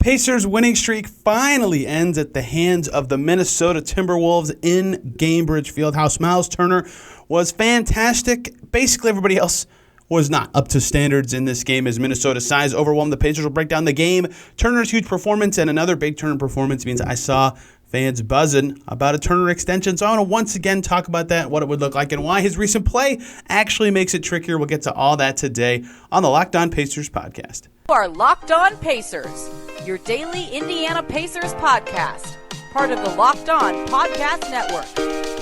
Pacers' winning streak finally ends at the hands of the Minnesota Timberwolves in Gainbridge Fieldhouse. Myles Turner was fantastic. Basically, everybody else was not up to standards in this game as Minnesota's size overwhelmed the Pacers. Will break down the game. Turner's huge performance and another big Turner performance means I saw fans buzzing about a Turner extension. So I want to once again talk about that, what it would look like, and why his recent play actually makes it trickier. We'll get to all that today on the Locked On Pacers podcast. You are Locked On Pacers, your daily Indiana Pacers podcast. Part of the Locked On Podcast Network,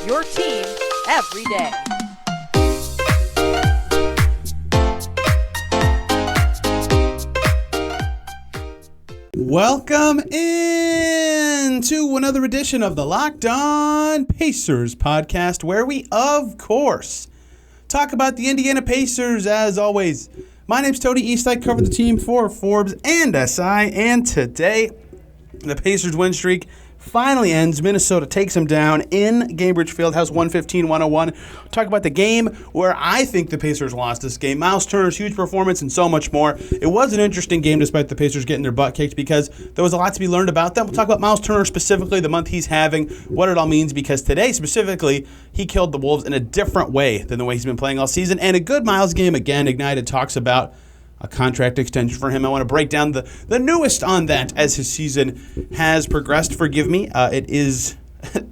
your team every day. Welcome in to another edition of the Locked On Pacers podcast, where we, of course, talk about the Indiana Pacers as always. My name's Tony East. I cover the team for Forbes and SI, and today the Pacers win streak finally ends. Minnesota takes them down in Gainbridge Fieldhouse, 115-101. Talk about the game where I think the Pacers lost this game. Myles Turner's huge performance and so much more. It was an interesting game despite the Pacers getting their butt kicked because there was a lot to be learned about them. We'll talk about Myles Turner specifically, the month he's having, what it all means, because today specifically he killed the Wolves in a different way than the way he's been playing all season. And a good Myles game again. Ignited talks about a contract extension for him. I want to break down the newest on that as his season has progressed. Forgive me. It is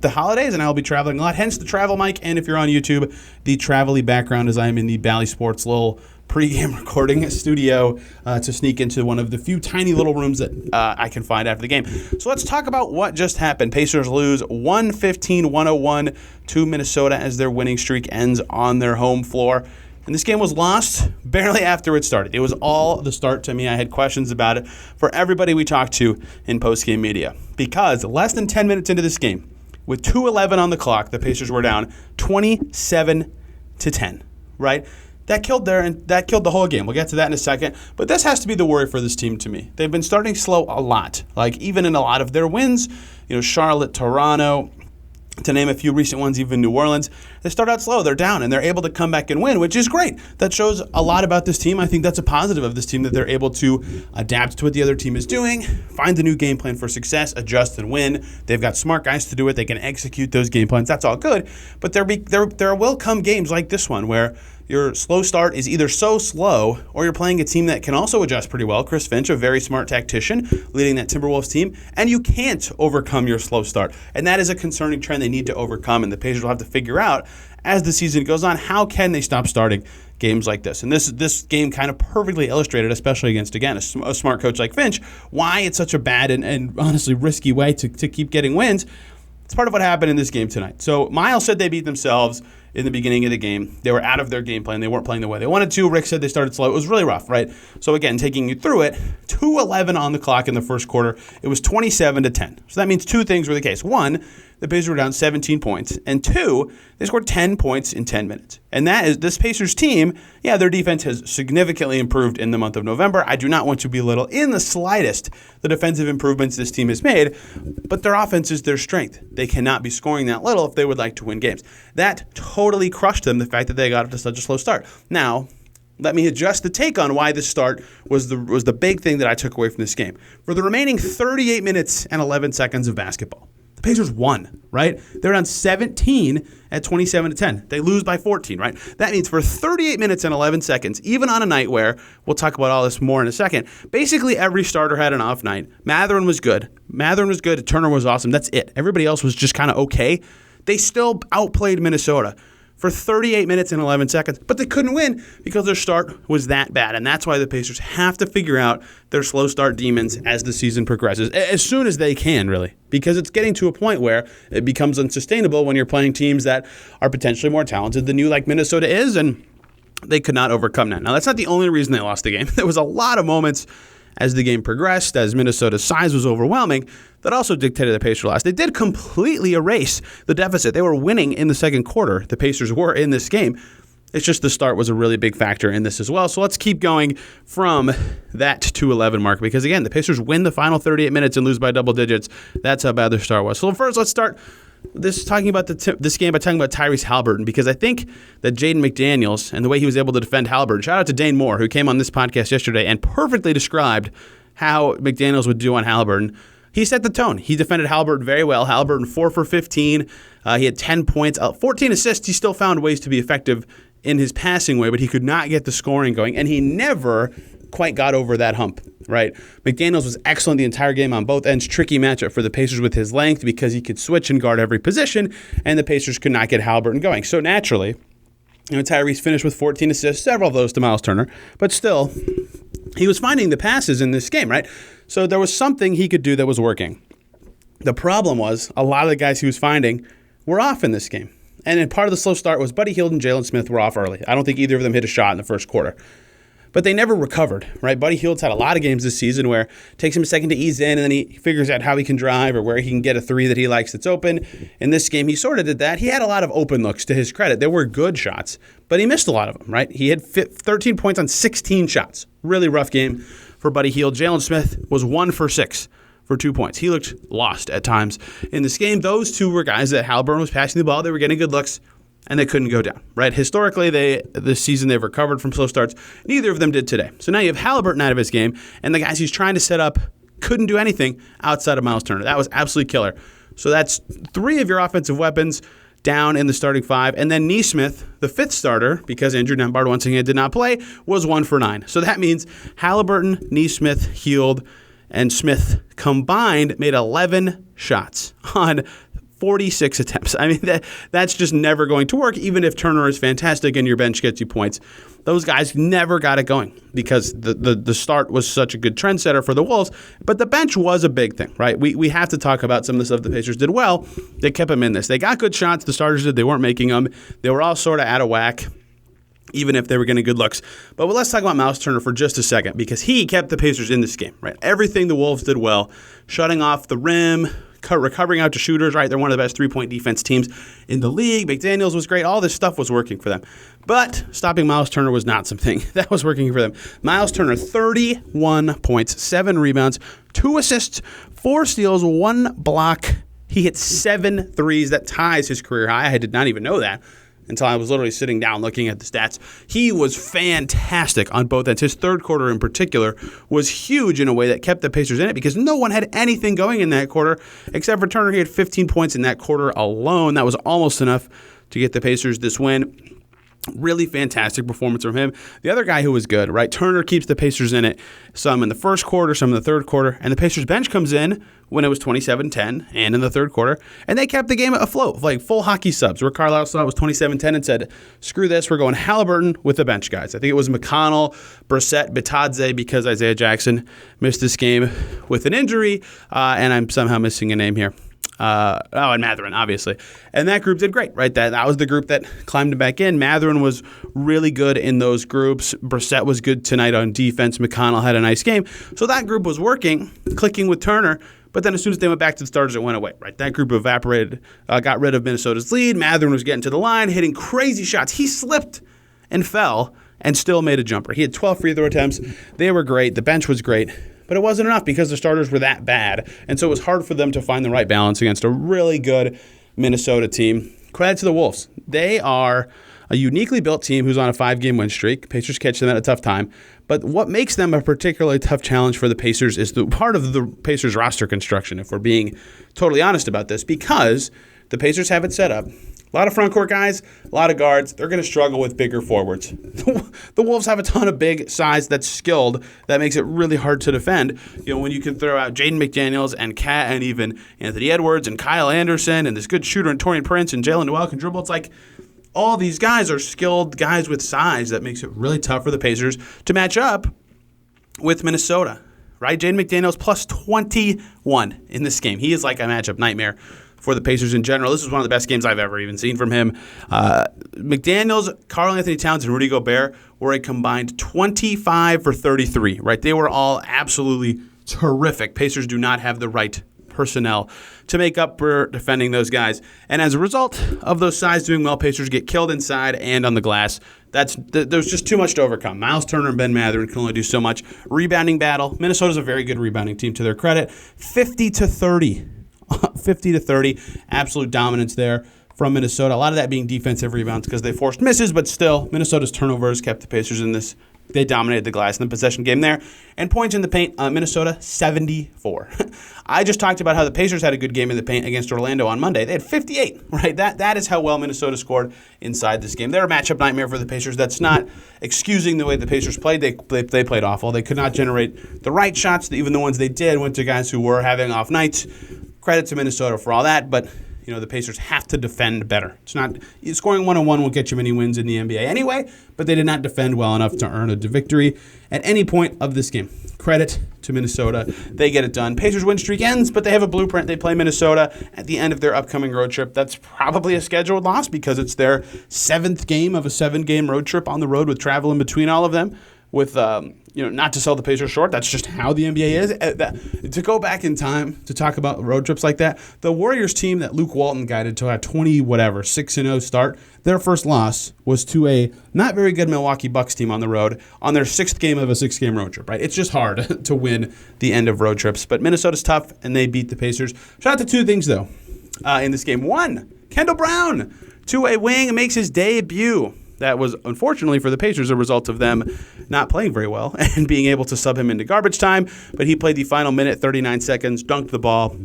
the holidays, and I'll be traveling a lot, hence the travel mic. And if you're on YouTube, the travel-y background as I am in the Bally Sports little pregame recording studio to sneak into one of the few tiny little rooms that I can find after the game. So let's talk about what just happened. Pacers lose 115-101 to Minnesota as their winning streak ends on their home floor. And this game was lost barely after it started. It was all the start to me. I had questions about it for everybody we talked to in post-game media. Because less than 10 minutes into this game, with 2:11 on the clock, the Pacers were down 27-10, right? That killed the whole game. We'll get to that in a second. But this has to be the worry for this team to me. They've been starting slow a lot. Like even in a lot of their wins, Charlotte, Toronto, to name a few recent ones, even New Orleans, they start out slow. They're down, and they're able to come back and win, which is great. That shows a lot about this team. I think that's a positive of this team, that they're able to adapt to what the other team is doing, find a new game plan for success, adjust and win. They've got smart guys to do it. They can execute those game plans. That's all good. But there will come games like this one where your slow start is either so slow or you're playing a team that can also adjust pretty well. Chris Finch, a very smart tactician, leading that Timberwolves team, and you can't overcome your slow start. And that is a concerning trend they need to overcome, and the Pacers will have to figure out as the season goes on, how can they stop starting games like this? And this game kind of perfectly illustrated, especially against, again, a smart coach like Finch, why it's such a bad and honestly risky way to keep getting wins. It's part of what happened in this game tonight. So Myles said they beat themselves in the beginning of the game. They were out of their game plan. They weren't playing the way they wanted to. Rick said they started slow. It was really rough, right? So again, taking you through it, 2:11 on the clock in the first quarter. It was 27-10. So that means two things were the case. One, the Pacers were down 17 points. And two, they scored 10 points in 10 minutes. And that is this Pacers team, their defense has significantly improved in the month of November. I do not want to belittle in the slightest the defensive improvements this team has made, but their offense is their strength. They cannot be scoring that little if they would like to win games. That totally crushed them, the fact that they got up to such a slow start. Now, let me adjust the take on why this start was the big thing that I took away from this game. For the remaining 38 minutes and 11 seconds of basketball, the Pacers won, right? They're down 17 at 27-10. They lose by 14, right? That means for 38 minutes and 11 seconds, even on a night where, we'll talk about all this more in a second, basically every starter had an off night. Mathurin was good. Turner was awesome. That's it. Everybody else was just kind of okay. They still outplayed Minnesota for 38 minutes and 11 seconds, but they couldn't win because their start was that bad. And that's why the Pacers have to figure out their slow start demons as the season progresses, as soon as they can, really, because it's getting to a point where it becomes unsustainable when you're playing teams that are potentially more talented than you, like Minnesota is, and they could not overcome that. Now, that's not the only reason they lost the game. There was a lot of moments as the game progressed, as Minnesota's size was overwhelming, that also dictated the Pacers' loss. They did completely erase the deficit. They were winning in the second quarter. The Pacers were in this game. It's just the start was a really big factor in this as well. So let's keep going from that 2:11 mark, because, again, the Pacers win the final 38 minutes and lose by double digits. That's how bad their start was. So first, let's start this talking about this game by talking about Tyrese Haliburton, because I think that Jaden McDaniels and the way he was able to defend Haliburton. Shout out to Dane Moore, who came on this podcast yesterday and perfectly described how McDaniels would do on Halliburton. He set the tone. He defended Halliburton very well. Halliburton 4 for 15. He had 10 points, 14 assists. He still found ways to be effective in his passing way, but he could not get the scoring going, and he never quite got over that hump, right? McDaniels was excellent the entire game on both ends. Tricky matchup for the Pacers with his length because he could switch and guard every position, and the Pacers could not get Halliburton going. So naturally, Tyrese finished with 14 assists, several of those to Myles Turner, but still, he was finding the passes in this game, right? So there was something he could do that was working. The problem was a lot of the guys he was finding were off in this game. And then part of the slow start was Buddy Hield and Jalen Smith were off early. I don't think either of them hit a shot in the first quarter. But they never recovered, right? Buddy Hield's had a lot of games this season where it takes him a second to ease in and then he figures out how he can drive or where he can get a three that he likes that's open. In this game, he sort of did that. He had a lot of open looks to his credit. There were good shots, but he missed a lot of them, right? He had 13 points on 16 shots. Really rough game for Buddy Hield. Jalen Smith was 1 for 6 for 2 points. He looked lost at times in this game. Those two were guys that Halliburton was passing the ball. They were getting good looks, and they couldn't go down, right? Historically, this season they've recovered from slow starts. Neither of them did today. So now you have Halliburton out of his game, and the guys he's trying to set up couldn't do anything outside of Myles Turner. That was absolutely killer. So that's 3 of your offensive weapons down in the starting 5. And then Nesmith, the 5th starter, because Andrew Nembhard once again did not play, was 1 for 9. So that means Halliburton, Nesmith, Hield, and Smith combined made 11 shots on 46 attempts. I mean, that's just never going to work, even if Turner is fantastic and your bench gets you points. Those guys never got it going because the start was such a good trendsetter for the Wolves, but the bench was a big thing, right? We have to talk about some of the stuff the Pacers did well. They kept them in this. They got good shots. The starters did. They weren't making them. They were all sort of out of whack, even if they were getting good looks. But let's talk about Myles Turner for just a second because he kept the Pacers in this game, right? Everything the Wolves did well, shutting off the rim, recovering out to shooters, right? They're one of the best three-point defense teams in the league. McDaniels was great. All this stuff was working for them. But stopping Myles Turner was not something that was working for them. Myles Turner, 31 points, 7 rebounds, 2 assists, 4 steals, 1 block. He hit 7 threes. That ties his career high. I did not even know that until I was literally sitting down looking at the stats. He was fantastic on both ends. His third quarter in particular was huge in a way that kept the Pacers in it because no one had anything going in that quarter except for Turner. He had 15 points in that quarter alone. That was almost enough to get the Pacers this win. Really fantastic performance from him. The other guy who was good, right? Turner keeps the Pacers in it, some in the first quarter, some in the third quarter, and the Pacers bench comes in when it was 27-10 and in the third quarter, and they kept the game afloat, like full hockey subs, where Carlisle saw it was 27-10 and said, screw this, we're going Halliburton with the bench guys. I think it was McConnell, Brissett, Bitadze, because Isaiah Jackson missed this game with an injury, and I'm somehow missing a name here. And Mathurin, obviously. And that group did great, right? That was the group that climbed back in. Mathurin was really good in those groups. Brissett was good tonight on defense. McConnell had a nice game. So that group was working, clicking with Turner. But then as soon as they went back to the starters, it went away, right? That group evaporated, got rid of Minnesota's lead. Mathurin was getting to the line, hitting crazy shots. He slipped and fell and still made a jumper. He had 12 free throw attempts. They were great. The bench was great. But it wasn't enough because the starters were that bad. And so it was hard for them to find the right balance against a really good Minnesota team. Credit to the Wolves. They are a uniquely built team who's on a 5-game win streak. Pacers catch them at a tough time. But what makes them a particularly tough challenge for the Pacers is the part of the Pacers roster construction, if we're being totally honest about this, because the Pacers have it set up. A lot of front court guys, a lot of guards. They're going to struggle with bigger forwards. The Wolves have a ton of big size that's skilled. That makes it really hard to defend. You know, when you can throw out Jaden McDaniels and Cat and even Anthony Edwards and Kyle Anderson and this good shooter and Taurean Prince and Jalen Noel can dribble. It's like all these guys are skilled guys with size that makes it really tough for the Pacers to match up with Minnesota. Right? Jaden McDaniels plus 21 in this game. He is like a matchup nightmare for the Pacers in general. This is one of the best games I've ever even seen from him. McDaniels, Karl-Anthony Towns, and Rudy Gobert were a combined 25 for 33, right? They were all absolutely terrific. Pacers do not have the right personnel to make up for defending those guys. And as a result of those sides doing well, Pacers get killed inside and on the glass. There's just too much to overcome. Myles Turner and Ben Mathurin can only do so much. Rebounding battle. Minnesota's a very good rebounding team to their credit. 50-30. 50-30, absolute dominance there from Minnesota. A lot of that being defensive rebounds because they forced misses, but still, Minnesota's turnovers kept the Pacers in this They dominated the glass in the possession game there. And points in the paint, Minnesota, 74. I just talked about how the Pacers had a good game in the paint against Orlando on Monday. They had 58, right? That is how well Minnesota scored inside this game. They're a matchup nightmare for the Pacers. That's not excusing the way the Pacers played. They played awful. They could not generate the right shots. Even the ones they did went to guys who were having off nights. Credit to Minnesota for all that, but the Pacers have to defend better. It's not scoring 101 won't get you many wins in the NBA anyway, but they did not defend well enough to earn a victory at any point of this game. Credit to Minnesota. They get it done. Pacers win streak ends, but they have a blueprint. They play Minnesota at the end of their upcoming road trip. That's probably a scheduled loss because it's their 7th game of a 7-game road trip on the road with travel in between all of them. With not to sell the Pacers short, that's just how the NBA is. To go back in time to talk about road trips like that, the Warriors team that Luke Walton guided to a 6-0 start, their first loss was to a not very good Milwaukee Bucks team on the road on their 6th game of a 6-game road trip. Right? It's just hard to win the end of road trips, but Minnesota's tough and they beat the Pacers. Shout out to 2 things though in this game. 1, Kendall Brown, 2-way wing, makes his debut. That was, unfortunately for the Pacers, a result of them not playing very well and being able to sub him into garbage time. But he played the final minute, 39 seconds, dunked the ball.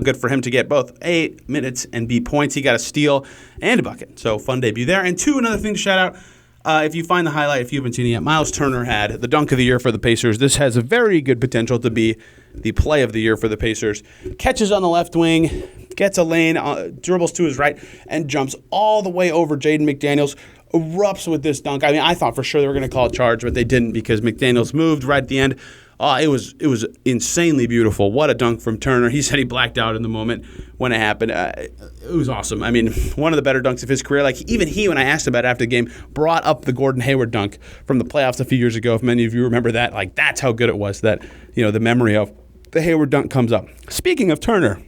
Good for him to get both 8 minutes and B points. He got a steal and a bucket. So fun debut there. And 2, another thing to shout out, if you find the highlight, if you haven't seen it yet, Myles Turner had the dunk of the year for the Pacers. This has a very good potential to be the play of the year for the Pacers. Catches on the left wing, gets a lane, dribbles to his right, and jumps all the way over Jaden McDaniels. Erupts with this dunk. I mean, I thought for sure they were going to call a charge, but they didn't because McDaniels moved right at the end. It was insanely beautiful. What a dunk from Turner. He said he blacked out in the moment when it happened. It was awesome. I mean, one of the better dunks of his career. Like, even he, when I asked about it after the game, brought up the Gordon Hayward dunk from the playoffs a few years ago. If many of you remember that, like, that's how good it was that, the memory of the Hayward dunk comes up. Speaking of Turner,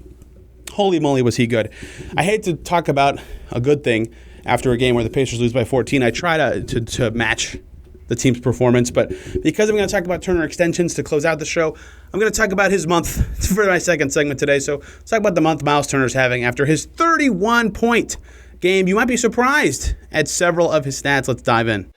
holy moly was he good. I hate to talk about a good thing after a game where the Pacers lose by 14. I try to match the team's performance, but because I'm going to talk about Turner extensions to close out the show, I'm going to talk about his month for my second segment today. So let's talk about the month Myles Turner's having after his 31-point game. You might be surprised at several of his stats. Let's dive in.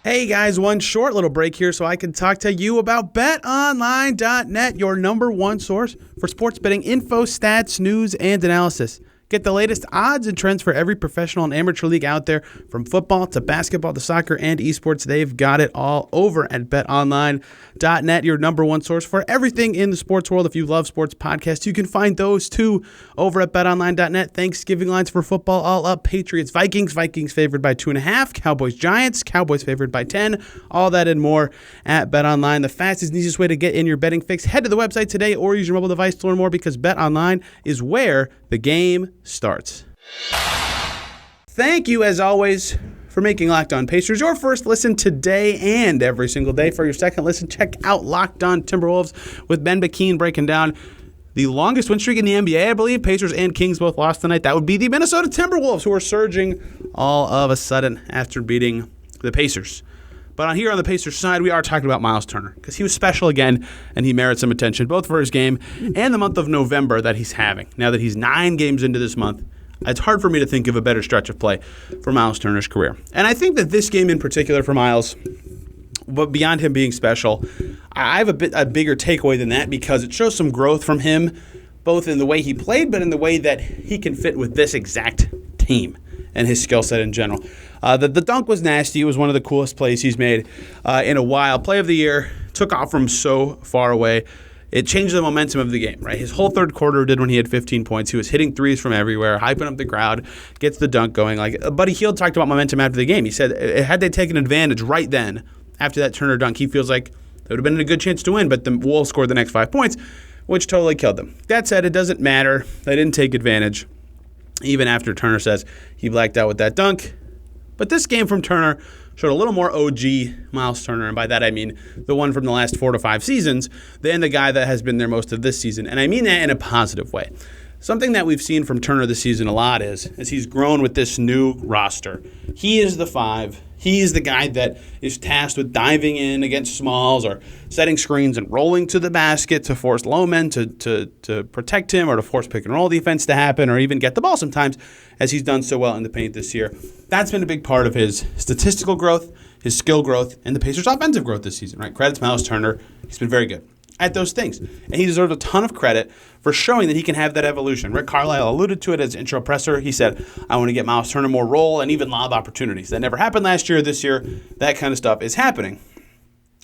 Hey guys, one short little break here so I can talk to you about BetOnline.net, your number one source for sports betting info, stats, news, and analysis. Get the latest odds and trends for every professional and amateur league out there, from football to basketball to soccer and esports. They've got it all over at BetOnline.net, your number one source for everything in the sports world. If you love sports podcasts, you can find those too over at BetOnline.net. Thanksgiving lines for football all up. Patriots, Vikings favored by 2.5. Cowboys, Giants, Cowboys favored by 10. All that and more at BetOnline. The fastest and easiest way to get in your betting fix. Head to the website today or use your mobile device to learn more, because BetOnline is where the game starts. Thank you, as always, for making Locked On Pacers your first listen today and every single day. For your second listen, check out Locked On Timberwolves with Ben Bakeen breaking down the longest win streak in the NBA, I believe. Pacers and Kings both lost tonight. That would be the Minnesota Timberwolves, who are surging all of a sudden after beating the Pacers. But on here on the Pacers side, we are talking about Myles Turner, because he was special again, and he merits some attention, both for his game and the month of November that he's having. Now that he's 9 games into this month, it's hard for me to think of a better stretch of play for Myles Turner's career. And I think that this game in particular for Myles, but beyond him being special, I have a bigger takeaway than that, because it shows some growth from him, both in the way he played, but in the way that he can fit with this exact team and his skill set in general. The dunk was nasty. It was one of the coolest plays he's made in a while. Play of the year, took off from so far away. It changed the momentum of the game, right? His whole third quarter did when he had 15 points. He was hitting threes from everywhere, hyping up the crowd, gets the dunk going. Like Buddy Hield talked about momentum after the game. He said, had they taken advantage right then, after that Turner dunk, he feels like they would have been a good chance to win, but the Wolves scored the next 5 points, which totally killed them. That said, it doesn't matter. They didn't take advantage, even after Turner says he blacked out with that dunk. But this game from Turner showed a little more OG Myles Turner, and by that I mean the one from the last 4 to 5 seasons, than the guy that has been there most of this season. And I mean that in a positive way. Something that we've seen from Turner this season a lot is, as he's grown with this new roster, he is the 5. He is the guy that is tasked with diving in against smalls or setting screens and rolling to the basket to force low men to protect him, or to force pick and roll defense to happen, or even get the ball sometimes, as he's done so well in the paint this year. That's been a big part of his statistical growth, his skill growth, and the Pacers' offensive growth this season, right? Credit to Myles Turner. He's been very good at those things. And he deserves a ton of credit for showing that he can have that evolution. Rick Carlisle alluded to it as intro presser. He said, I want to get Myles Turner more role and even lob opportunities. That never happened last year. This year, that kind of stuff is happening.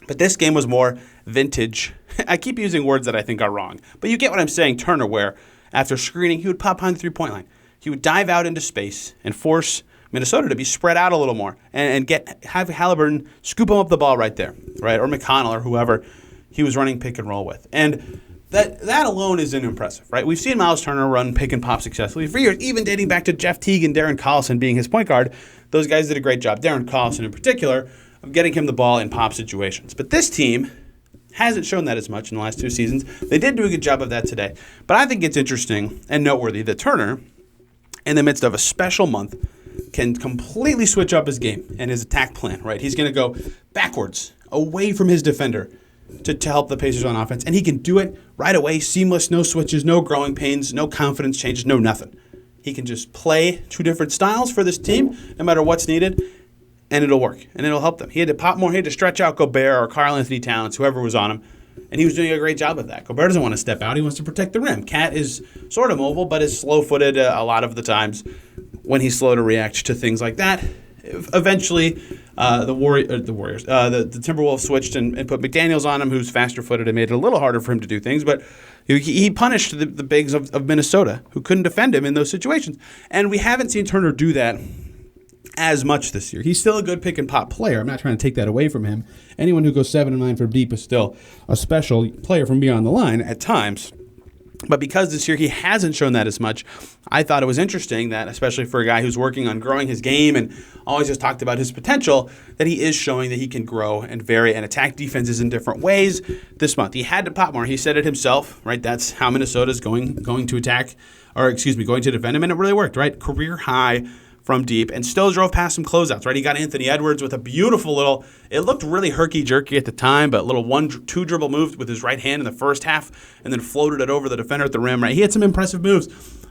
But this game was more vintage. I keep using words that I think are wrong. But you get what I'm saying, Turner, where after screening, he would pop behind the three-point line. He would dive out into space and force Minnesota to be spread out a little more and have Halliburton scoop him up the ball right there, right? Or McConnell or whoever he was running pick and roll with. And that alone isn't impressive, right? We've seen Myles Turner run pick and pop successfully for years, even dating back to Jeff Teague and Darren Collison being his point guard. Those guys did a great job, Darren Collison in particular, of getting him the ball in pop situations. But this team hasn't shown that as much in the last 2 seasons. They did do a good job of that today. But I think it's interesting and noteworthy that Turner, in the midst of a special month, can completely switch up his game and his attack plan, right? He's going to go backwards, away from his defender to help the Pacers on offense. And he can do it right away, seamless, no switches, no growing pains, no confidence changes, no nothing. He can just play 2 different styles for this team, no matter what's needed, and it'll work, and it'll help them. He had to pop more, he had to stretch out Gobert or Karl-Anthony Towns, whoever was on him, and he was doing a great job of that. Gobert doesn't want to step out. He wants to protect the rim. Cat is sort of mobile, but is slow-footed a lot of the times when he's slow to react to things like that. Eventually, the Timberwolves switched and put McDaniels on him, who's faster-footed, and made it a little harder for him to do things. But he punished the bigs of Minnesota, who couldn't defend him in those situations. And we haven't seen Turner do that as much this year. He's still a good pick-and-pop player. I'm not trying to take that away from him. Anyone who goes 7-9 from deep is still a special player from beyond the line at times. But because this year he hasn't shown that as much, I thought it was interesting that, especially for a guy who's working on growing his game and always has talked about his potential, that he is showing that he can grow and vary and attack defenses in different ways this month. He had to pop more. He said it himself, right? That's how Minnesota's going to attack, going to defend him, and it really worked, right? Career high from deep, and still drove past some closeouts, right? He got Anthony Edwards with a beautiful little, it looked really herky-jerky at the time, but little 1-2 dribble move with his right hand in the first half, and then floated it over the defender at the rim, right? He had some impressive moves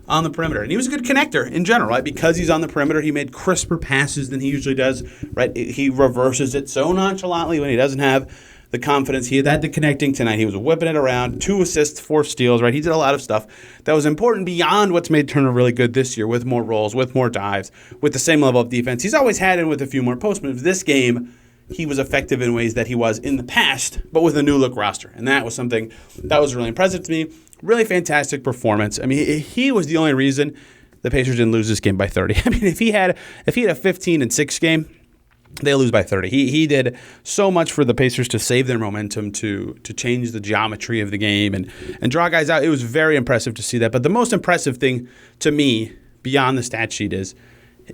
on the perimeter, and he was a good connector in general, right? Because he's on the perimeter, he made crisper passes than he usually does, right? He reverses it so nonchalantly when he doesn't have the confidence. He had the connecting tonight. He was whipping it around, 2 assists, 4 steals, right? He did a lot of stuff that was important beyond what's made Turner really good this year, with more rolls, with more dives, with the same level of defense he's always had, and with a few more post moves. This game, he was effective in ways that he was in the past, but with a new look roster. And that was something that was really impressive to me. Really fantastic performance. I mean, he was the only reason the Pacers didn't lose this game by 30. I mean, if he had a 15-6 game, they lose by 30. He did so much for the Pacers to save their momentum, to change the geometry of the game and draw guys out. It was very impressive to see that. But the most impressive thing to me, beyond the stat sheet, is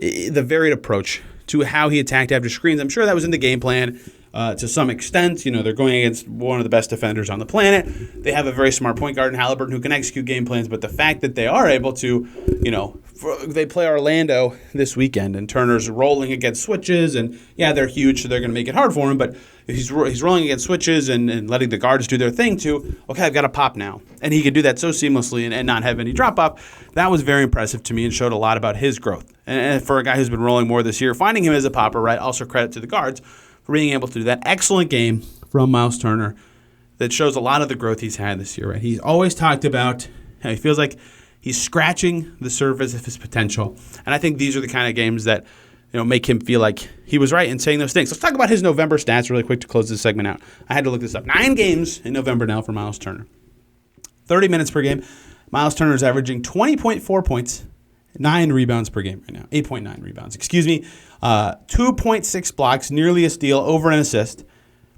the varied approach to how he attacked after screens. I'm sure that was in the game plan to some extent. You know, they're going against one of the best defenders on the planet. They have a very smart point guard in Halliburton who can execute game plans. But the fact that they are able to, they play Orlando this weekend, and Turner's rolling against switches, and yeah, they're huge, so they're going to make it hard for him, but he's rolling against switches and letting the guards do their thing too. Okay, I've got to pop now. And he could do that so seamlessly and not have any drop-off. That was very impressive to me and showed a lot about his growth. And for a guy who's been rolling more this year, finding him as a popper, right, also credit to the guards for being able to do that. Excellent game from Myles Turner that shows a lot of the growth he's had this year, right? He's always talked about how he feels like he's scratching the surface of his potential. And I think these are the kind of games that make him feel like he was right in saying those things. Let's talk about his November stats really quick to close this segment out. I had to look this up. 9 games in November now for Myles Turner. 30 minutes per game. Myles Turner is averaging 20.4 points, 9 rebounds per game right now. 8.9 rebounds, 2.6 blocks, nearly a steal, over an assist,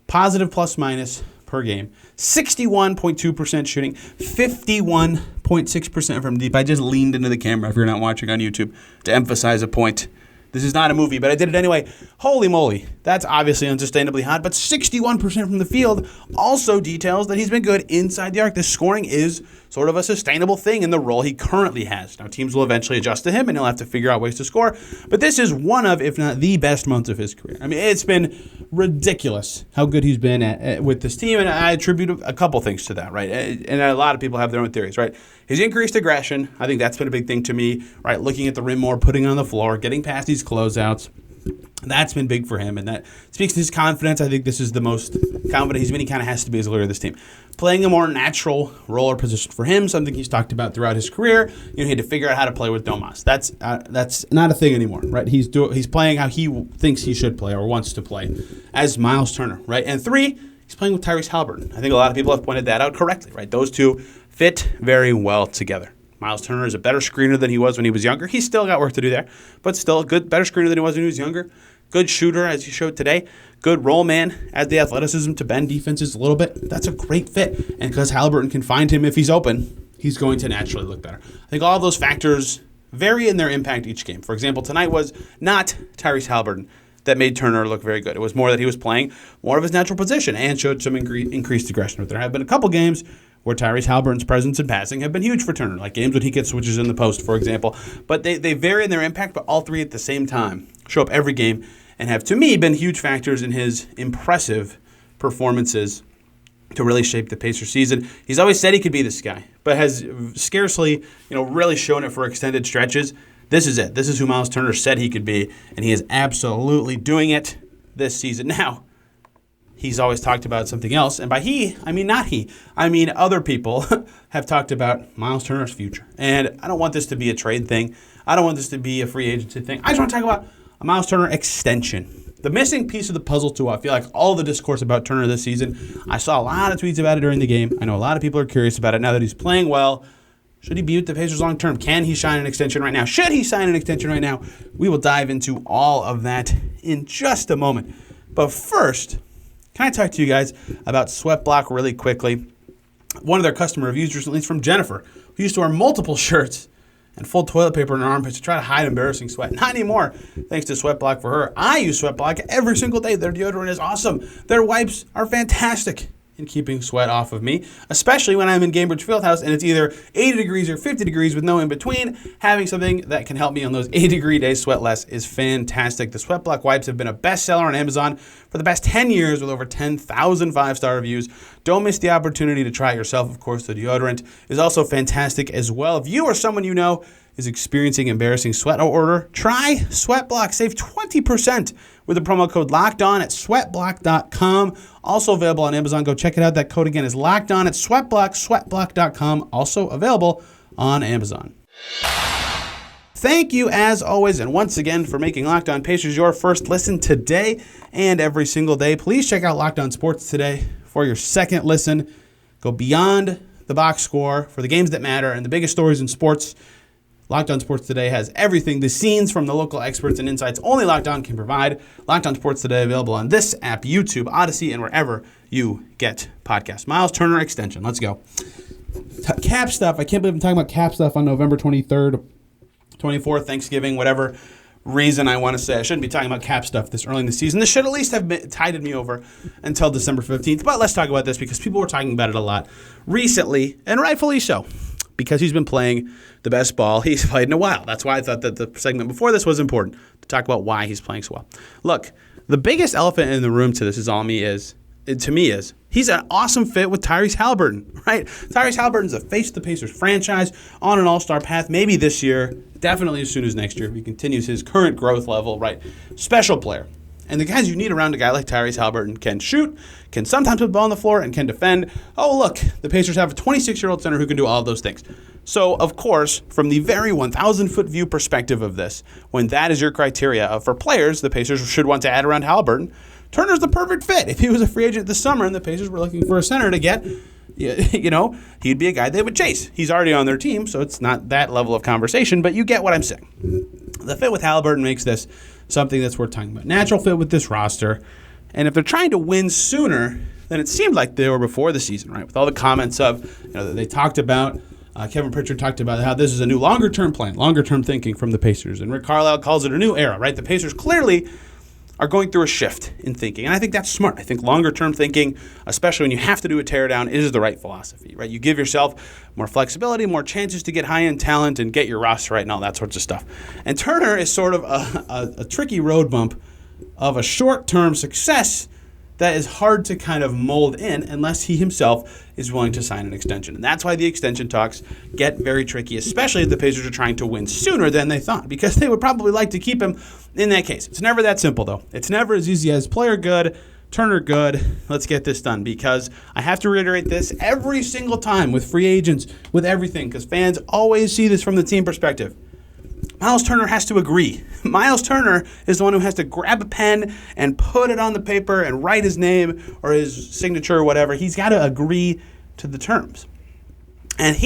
positive plus-minus per game, 61.2% shooting, 51.6% from deep. I just leaned into the camera, if you're not watching on YouTube, to emphasize a point. This is not a movie, but I did it anyway. Holy moly, that's obviously unsustainably hot, but 61% from the field also details that he's been good inside the arc. This scoring is sort of a sustainable thing in the role he currently has. Now, teams will eventually adjust to him, and he'll have to figure out ways to score, but this is one of, if not the best months of his career. I mean, it's been ridiculous how good he's been with this team, and I attribute a couple things to that, right? And a lot of people have their own theories, right? His increased aggression, I think that's been a big thing to me, right? Looking at the rim more, putting on the floor, getting past these closeouts. That's been big for him, and that speaks to his confidence. I think this is the most confident he's been. He kind of has to be as a leader of this team. Playing a more natural roller position for him, something he's talked about throughout his career. He had to figure out how to play with Domas. That's not a thing anymore, right? He's playing how he thinks he should play or wants to play as Myles Turner, right? And 3, he's playing with Tyrese Halliburton. I think a lot of people have pointed that out correctly, right? Those two fit very well together. Myles Turner is a better screener than he was when he was younger. He's still got work to do there, but still a better screener than he was when he was younger. Good shooter, as you showed today. Good roll man, has the athleticism to bend defenses a little bit. That's a great fit. And because Halliburton can find him if he's open, he's going to naturally look better. I think all of those factors vary in their impact each game. For example, tonight was not Tyrese Halliburton that made Turner look very good. It was more that he was playing more of his natural position and showed some increased aggression. But there have been a couple games where Tyrese Halliburton's presence and passing have been huge for Turner, like games when he gets switches in the post, for example. But they vary in their impact, but all three at the same time show up every game and have, to me, been huge factors in his impressive performances to really shape the Pacers season. He's always said he could be this guy, but has scarcely, really shown it for extended stretches. This is it. This is who Myles Turner said he could be, and he is absolutely doing it this season. Now, he's always talked about something else, and by he, I mean not he. I mean other people have talked about Myles Turner's future. And I don't want this to be a trade thing. I don't want this to be a free agency thing. I just want to talk about a Myles Turner extension. The missing piece of the puzzle to, I feel like, all the discourse about Turner this season. I saw a lot of tweets about it during the game. I know a lot of people are curious about it now that he's playing well. Should he be with the Pacers long term? Can he sign an extension right now? Should he sign an extension right now? We will dive into all of that in just a moment. But first, can I talk to you guys about SweatBlock really quickly? One of their customer reviews recently is from Jennifer, who used to wear multiple shirts and full toilet paper in her armpits to try to hide embarrassing sweat. Not anymore, thanks to SweatBlock for her. I use SweatBlock every single day. Their deodorant is awesome. Their wipes are fantastic in keeping sweat off of me, especially when I'm in Gainbridge Fieldhouse and it's either 80 degrees or 50 degrees with no in between. Having something that can help me on those 80-degree days sweat less is fantastic. The SweatBlock wipes have been a bestseller on Amazon for the past 10 years with over 10,000 5-star reviews. Don't miss the opportunity to try it yourself. Of course, the deodorant is also fantastic as well. If you or someone you know is experiencing embarrassing sweat odor, try SweatBlock. Save 20% with the promo code LOCKEDON at sweatblock.com. Also available on Amazon. Go check it out. That code again is LOCKEDON at SweatBlock, sweatblock.com. Also available on Amazon. Thank you, as always, and once again for making Locked On Pacers your first listen today and every single day. Please check out Locked On Sports today for your second listen. Go beyond the box score for the games that matter and the biggest stories in sports. Locked On Sports Today has everything, the scenes from the local experts and insights only Locked On can provide. Locked On Sports Today available on this app, YouTube, Odyssey, and wherever you get podcasts. Myles Turner extension. Let's go. Cap stuff. I can't believe I'm talking about cap stuff on November 23rd, 24th, Thanksgiving, whatever reason I want to say. I shouldn't be talking about cap stuff this early in the season. This should at least have tided me over until December 15th. But let's talk about this because people were talking about it a lot recently, and rightfully so, because he's been playing the best ball he's played in a while. That's why I thought that the segment before this was important, to talk about why he's playing so well. Look, the biggest elephant in the room to this to me is he's an awesome fit with Tyrese Halliburton, right? Tyrese Halliburton's the face of the Pacers franchise on an all-star path, maybe this year, definitely as soon as next year if he continues his current growth level, right? Special player. And the guys you need around a guy like Tyrese Halliburton can shoot, can sometimes put the ball on the floor, and can defend. Oh, look, the Pacers have a 26-year-old center who can do all of those things. So, of course, from the very 1,000-foot view perspective of this, when that is your criteria for players the Pacers should want to add around Halliburton, Turner's the perfect fit. If he was a free agent this summer and the Pacers were looking for a center to get, he'd be a guy they would chase. He's already on their team, so it's not that level of conversation, but you get what I'm saying. The fit with Halliburton makes this something that's worth talking about. Natural fit with this roster. And if they're trying to win sooner than it seemed like they were before the season, right? With all the comments of, that they talked about, Kevin Pritchard talked about how this is a new longer-term plan, longer-term thinking from the Pacers. And Rick Carlisle calls it a new era, right? The Pacers clearly are going through a shift in thinking. And I think that's smart. I think longer-term thinking, especially when you have to do a teardown, is the right philosophy, right? You give yourself more flexibility, more chances to get high-end talent and get your roster right and all that sorts of stuff. And Turner is sort of a tricky road bump of a short-term success that is hard to kind of mold in unless he himself is willing to sign an extension. And that's why the extension talks get very tricky, especially if the Pacers are trying to win sooner than they thought, because they would probably like to keep him in that case. It's never that simple, though. It's never as easy as player good, Turner good, let's get this done, because I have to reiterate this every single time with free agents, with everything, because fans always see this from the team perspective. Myles Turner has to agree. Myles Turner is the one who has to grab a pen and put it on the paper and write his name or his signature or whatever. He's got to agree to the terms. And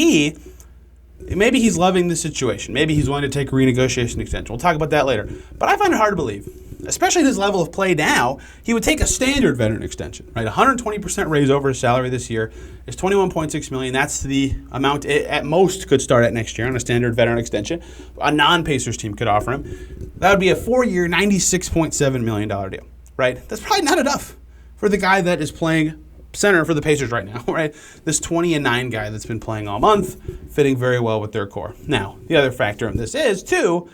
maybe he's loving the situation. Maybe he's willing to take a renegotiation extension. We'll talk about that later. But I find it hard to believe, especially at his level of play now, he would take a standard veteran extension, right? 120% raise over his salary this year is $21.6 million. That's the amount it at most could start at next year on a standard veteran extension. A non-Pacers team could offer him. That would be a 4-year, $96.7 million deal, right? That's probably not enough for the guy that is playing center for the Pacers right now, right? This 20-9 guy that's been playing all month, fitting very well with their core. Now, the other factor in this is, too,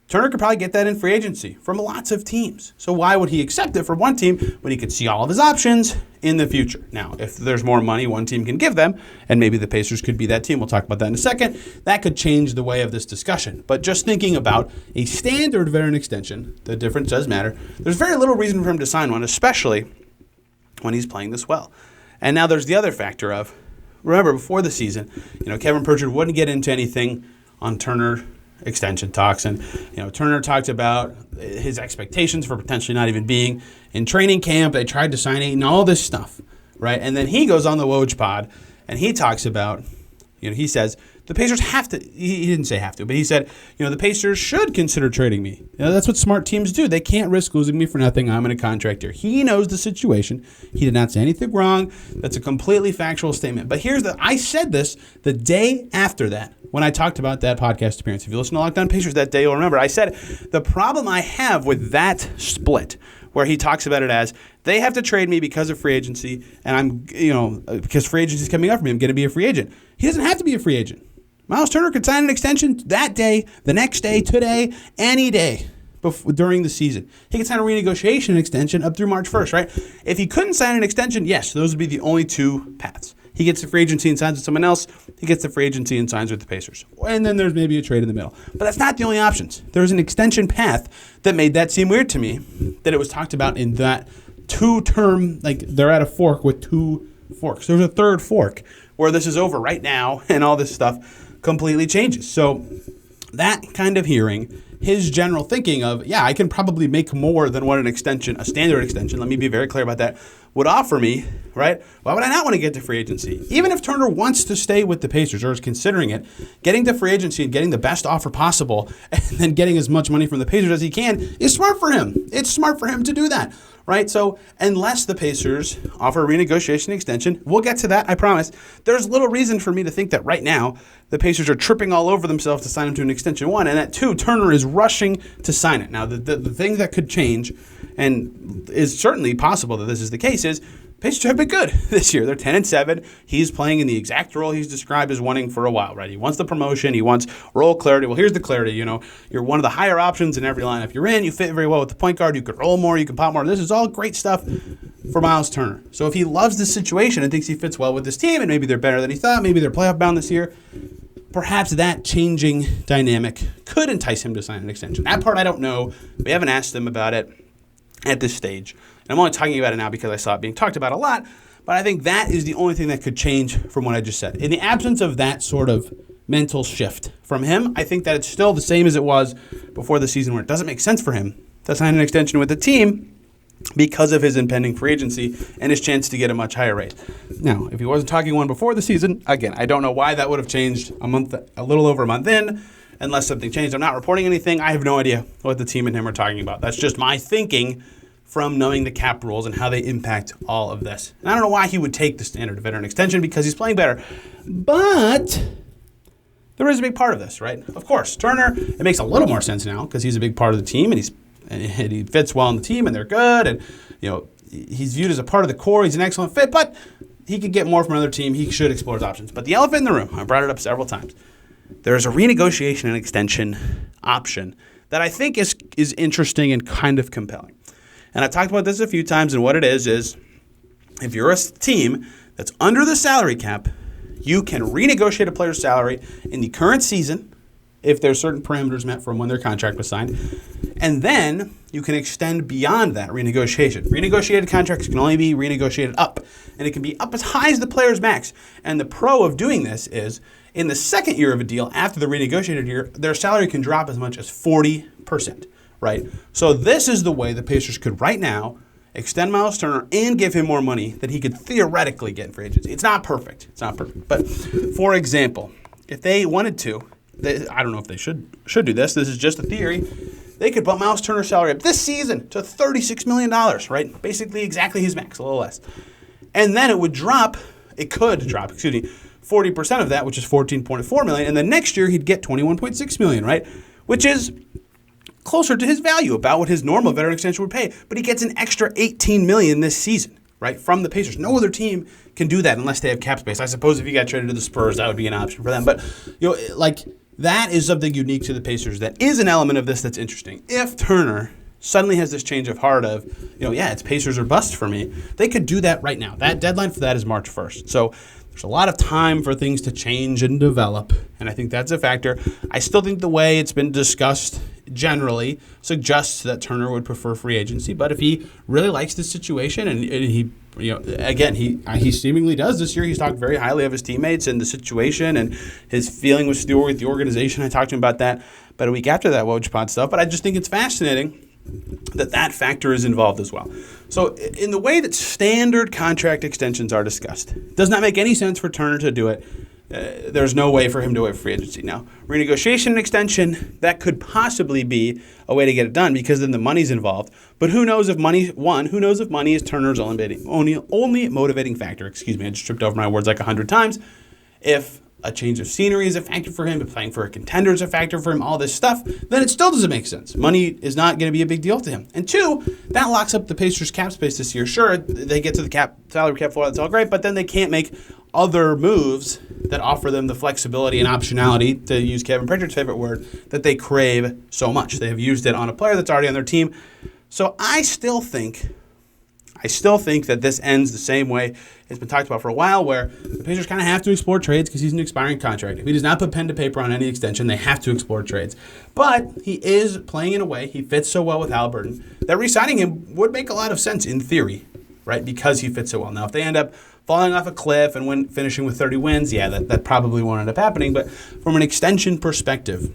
Turner could probably get that in free agency from lots of teams. So why would he accept it from one team when he could see all of his options in the future? Now, if there's more money one team can give them, and maybe the Pacers could be that team, we'll talk about that in a second, that could change the way of this discussion. But just thinking about a standard veteran extension, the difference does matter. There's very little reason for him to sign one, especially when he's playing this well. And now there's the other factor of, remember, before the season, Kevin Pritchard wouldn't get into anything on Turner extension talks. And, Turner talked about his expectations for potentially not even being in training camp. They tried to sign Ayton, all this stuff, right? And then he goes on the Woj pod and he talks about, he says, the Pacers have to, he didn't say have to, but he said, the Pacers should consider trading me. That's what smart teams do. They can't risk losing me for nothing. I'm in a contract here. He knows the situation. He did not say anything wrong. That's a completely factual statement. But I said this the day after that when I talked about that podcast appearance. If you listen to Locked On Pacers that day, you'll remember. I said the problem I have with that split, where he talks about it as they have to trade me because of free agency, and I'm, because free agency is coming up for me, I'm going to be a free agent. He doesn't have to be a free agent. Myles Turner could sign an extension that day, the next day, today, any day during the season. He could sign a renegotiation extension up through March 1st, right? If he couldn't sign an extension, yes, those would be the only two paths. He gets the free agency and signs with someone else. He gets the free agency and signs with the Pacers. And then there's maybe a trade in the middle. But that's not the only options. There's an extension path that made that seem weird to me, that it was talked about in that two-term, like they're at a fork with two forks. There's a third fork where this is over right now and all this stuff completely changes. So that kind of hearing, his general thinking of, I can probably make more than what a standard extension, let me be very clear about that, would offer me, right? Why would I not want to get to free agency? Even if Turner wants to stay with the Pacers or is considering it, getting to free agency and getting the best offer possible and then getting as much money from the Pacers as he can is smart for him. It's smart for him to do that, right? So unless the Pacers offer a renegotiation extension, we'll get to that, I promise. There's little reason for me to think that right now the Pacers are tripping all over themselves to sign him to an extension 1, and at 2, Turner is rushing to sign it. Now, the thing that could change, and is certainly possible that this is the case, is Pacers have been good this year. They're 10-7. He's playing in the exact role he's described as wanting for a while, right? He wants the promotion. He wants role clarity. Well, here's the clarity. You're one of the higher options in every lineup you're in. You fit very well with the point guard. You could roll more. You can pop more. This is all great stuff for Myles Turner. So if he loves this situation and thinks he fits well with this team, and maybe they're better than he thought, maybe they're playoff bound this year, perhaps that changing dynamic could entice him to sign an extension. That part I don't know. We haven't asked him about it at this stage. And I'm only talking about it now because I saw it being talked about a lot, but I think that is the only thing that could change from what I just said. In the absence of that sort of mental shift from him, I think that it's still the same as it was before the season, where it doesn't make sense for him to sign an extension with the team because of his impending free agency and his chance to get a much higher rate. Now, if he wasn't talking one before the season, again, I don't know why that would have changed a little over a month in, unless something changed. I'm not reporting anything. I have no idea what the team and him are talking about. That's just my thinking from knowing the cap rules and how they impact all of this. And I don't know why he would take the standard veteran extension, because he's playing better. But there is a big part of this, right? Of course, Turner, it makes a little more sense now because he's a big part of the team and he fits well in the team and they're good. And, he's viewed as a part of the core. He's an excellent fit, but he could get more from another team. He should explore his options. But the elephant in the room, I brought it up several times, there's a renegotiation and extension option that I think is interesting and kind of compelling. And I've talked about this a few times, and what it is if you're a team that's under the salary cap, you can renegotiate a player's salary in the current season if there's certain parameters met from when their contract was signed. And then you can extend beyond that renegotiation. Renegotiated contracts can only be renegotiated up, and it can be up as high as the player's max. And the pro of doing this is in the second year of a deal, after the renegotiated year, their salary can drop as much as 40%, right? So this is the way the Pacers could right now extend Myles Turner and give him more money that he could theoretically get in free agency. It's not perfect. But for example, if they wanted to, I don't know if they should do this. This is just a theory. They could bump Myles Turner's salary up this season to $36 million, right? Basically exactly his max, a little less. And then it could drop, 40% of that, which is $14.4 million. And then next year he'd get $21.6 million, right? Which is closer to his value, about what his normal veteran extension would pay. But he gets an extra $18 million this season, right, from the Pacers. No other team can do that unless they have cap space. I suppose if you got traded to the Spurs, that would be an option for them. But that is something unique to the Pacers. That is an element of this that's interesting. If Turner suddenly has this change of heart of, it's Pacers or bust for me, they could do that right now. That deadline for that is March 1st. So there's a lot of time for things to change and develop, and I think that's a factor. I still think the way it's been discussed generally suggests that Turner would prefer free agency, but if he really likes the situation and he seemingly does this year. He's talked very highly of his teammates and the situation and his feeling with the organization. I talked to him about that about a week after that Woj stuff, but I just think it's fascinating that factor is involved as well. So in the way that standard contract extensions are discussed, it does not make any sense for Turner to do it. There's no way for him to waive free agency. Now, renegotiation and extension, that could possibly be a way to get it done because then the money's involved. But who knows if money is Turner's only motivating factor. Excuse me, I just tripped over my words like 100 times. If a change of scenery is a factor for him, if playing for a contender is a factor for him, all this stuff, then it still doesn't make sense. Money is not going to be a big deal to him. And two, that locks up the Pacers' cap space this year. Sure, they get to the salary cap floor, that's all great, but then they can't make other moves that offer them the flexibility and optionality, to use Kevin Pritchard's favorite word, that they crave so much. They have used it on a player that's already on their team. So I still think that this ends the same way it's been talked about for a while, where the Pacers kind of have to explore trades because he's an expiring contract. If he does not put pen to paper on any extension, they have to explore trades. But he is playing in a way, he fits so well with Halliburton, that re-signing him would make a lot of sense in theory, right? Because he fits so well. Now, if they end up falling off a cliff and finishing with 30 wins, that probably won't end up happening. But from an extension perspective,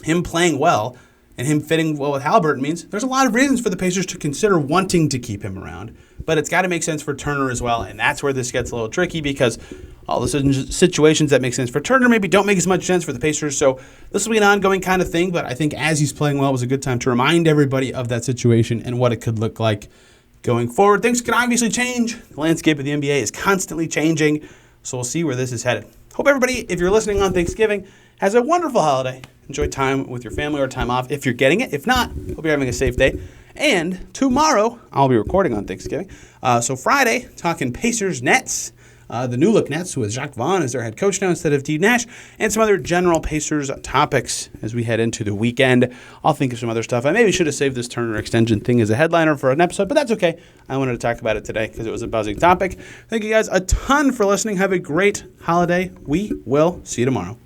him playing well and him fitting well with Halliburton means there's a lot of reasons for the Pacers to consider wanting to keep him around. But it's got to make sense for Turner as well, and that's where this gets a little tricky because all the situations that make sense for Turner maybe don't make as much sense for the Pacers. So this will be an ongoing kind of thing, but I think as he's playing well, it was a good time to remind everybody of that situation and what it could look like going forward. Things can obviously change. The landscape of the NBA is constantly changing, so we'll see where this is headed. Hope everybody, if you're listening on Thanksgiving, has a wonderful holiday. Enjoy time with your family or time off if you're getting it. If not, hope you're having a safe day. And tomorrow, I'll be recording on Thanksgiving. So Friday, talking Pacers-Nets. The new look Nets with Jacques Vaughn as their head coach now instead of Steve Nash, and some other general Pacers topics as we head into the weekend. I'll think of some other stuff. I maybe should have saved this Turner extension thing as a headliner for an episode, but that's okay. I wanted to talk about it today because it was a buzzing topic. Thank you guys a ton for listening. Have a great holiday. We will see you tomorrow.